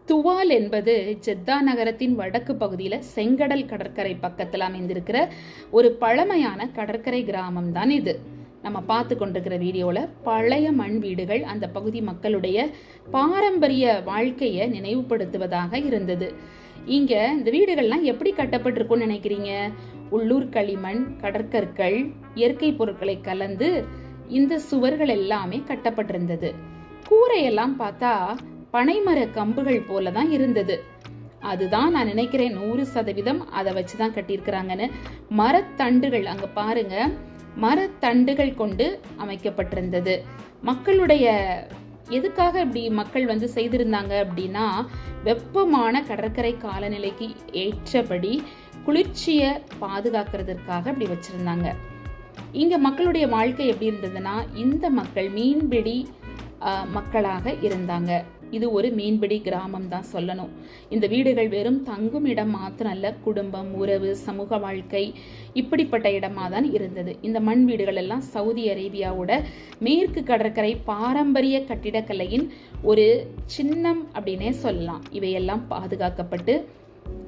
துவால் என்பது ஜெத்தா நகரத்தின் வடக்கு பகுதியில் செங்கடல் கடற்கரை பக்கத்தில் அமைந்திருக்கிற ஒரு பழமையான கடற்கரை கிராமம் தான் இது. நம்ம பார்த்து கொண்டிருக்கிற வீடியோவில் பழைய மண் வீடுகள் அந்த பகுதி மக்களுடைய பாரம்பரிய வாழ்க்கையை நினைவுபடுத்துவதாக இருந்தது. இங்கே இந்த வீடுகள்லாம் எப்படி கட்டப்பட்டிருக்கும்னு நினைக்கிறீங்க? உள்ளூர் களிமண், கடற்கற்கள், இயற்கை பொருட்களை கலந்து இந்த சுவர்கள் எல்லாமே கட்டப்பட்டிருந்தது. கூரையெல்லாம் பார்த்தா பனைமர கம்புகள் போல தான் இருந்தது. அதுதான் நான் நினைக்கிறேன் 100% அதை வச்சுதான் கட்டியிருக்கிறாங்கன்னு. மரத்தண்டுகள் அங்க பாருங்க, மரத்தண்டுகள் கொண்டு அமைக்கப்பட்டிருந்தது. மக்களுடைய எதுக்காக இப்படி மக்கள் செய்திருந்தாங்க அப்படின்னா, வெப்பமான கடற்கரை காலநிலைக்கு ஏற்றபடி குளிர்ச்சியை பாதுகாக்கிறதுக்காக அப்படி வச்சிருந்தாங்க. இங்க மக்களுடைய வாழ்க்கை எப்படி இருந்ததுன்னா, இந்த மக்கள் மீன்பிடி மக்களாக இருந்தாங்க. இது ஒரு மீன்பிடி கிராமம் தான் சொல்லணும். இந்த வீடுகள் வெறும் தங்கும் இடம் மாத்திரம் அல்ல, குடும்பம், உறவு, சமூக வாழ்க்கை இப்படிப்பட்ட இடமா தான் இருந்தது. இந்த மண் வீடுகள் எல்லாம் சவுதி அரேபியாவோட மேற்கு கடற்கரை பாரம்பரிய கட்டிடக்கலையின் ஒரு சின்னம் அப்படின்னே சொல்லலாம். இவையெல்லாம் பாதுகாக்கப்பட்டு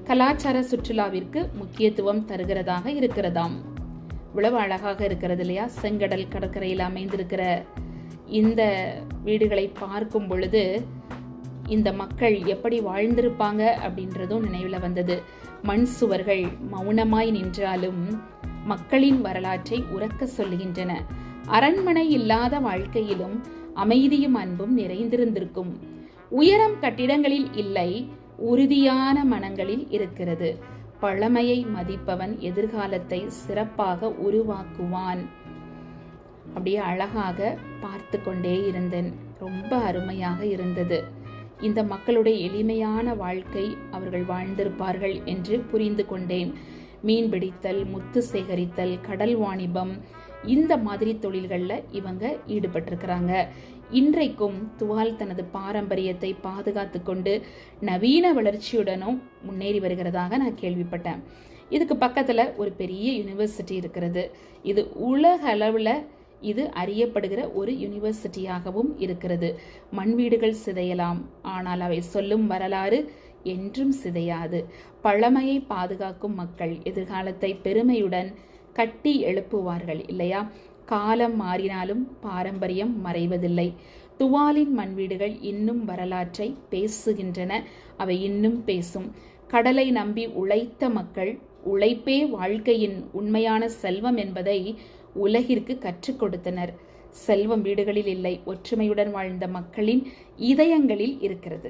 கலாச்சார சுற்றுலாவிற்கு முக்கியத்துவம் தருகிறதாக இருக்கிறதாம். இவ்வளவு அழகாக இருக்கிறது இல்லையா? செங்கடல் கடற்கரையில் அமைந்திருக்கிற இந்த வீடுகளை பார்க்கும் பொழுது இந்த மக்கள் எப்படி வாழ்ந்திருப்பாங்க அப்படின்றதும் நினைவில் வந்தது. மண் சுவர்கள் மௌனமாய் நின்றாலும் மக்களின் வரலாற்றை உரக்க சொல்லுகின்றன. அரண்மனை இல்லாத வாழ்க்கையிலும் அமைதியும் அன்பும் நிறைந்திருந்திருக்கும். உயரம் கட்டிடங்களில் இல்லை, உறுதியான மனங்களில் இருக்கிறது. பழமையை மதிப்பவன் எதிர்காலத்தை சிறப்பாக உருவாக்குவான். அப்படியே அழகாக பார்த்து கொண்டே இருந்தேன். ரொம்ப அருமையாக இருந்தது. இந்த மக்களுடைய எளிமையான வாழ்க்கை அவர்கள் வாழ்ந்திருப்பார்கள் என்று புரிந்து கொண்டேன். மீன் பிடித்தல், முத்து சேகரித்தல், கடல் வாணிபம், இந்த மாதிரி தொழில்களில் இவங்க ஈடுபட்டிருக்கிறாங்க. இன்றைக்கும் துவால் தனது பாரம்பரியத்தை பாதுகாத்து கொண்டு நவீன வளர்ச்சியுடனும் முன்னேறி வருகிறதாக நான் கேள்விப்பட்டேன். இதுக்கு பக்கத்தில் ஒரு பெரிய யூனிவர்சிட்டி இருக்கிறது. இது உலக அளவில் இது அறியப்படுகிற ஒரு யூனிவர்சிட்டியாகவும் இருக்கிறது. மண் வீடுகள் சிதையலாம், ஆனால் அவை சொல்லும் வரலாறு என்றும் சிதையாது. பழமையை பாதுகாக்கும் மக்கள் எதிர்காலத்தை பெருமையுடன் கட்டி எழுப்புவார்கள் இல்லையா? காலம் மாறினாலும் பாரம்பரியம் மறைவதில்லை. துவாலின் மண் வீடுகள் இன்னும் வரலாற்றை பேசுகின்றன. அவை இன்னும் பேசும். கடலை நம்பி உழைத்த மக்கள் உழைப்பே வாழ்க்கையின் உண்மையான செல்வம் என்பதை உலகிற்கு கற்றுக் கொடுத்தனர். செல்வம் வீடுகளில் இல்லை, ஒற்றுமையுடன் வாழ்ந்த மக்களின் இதயங்களில் இருக்கிறது.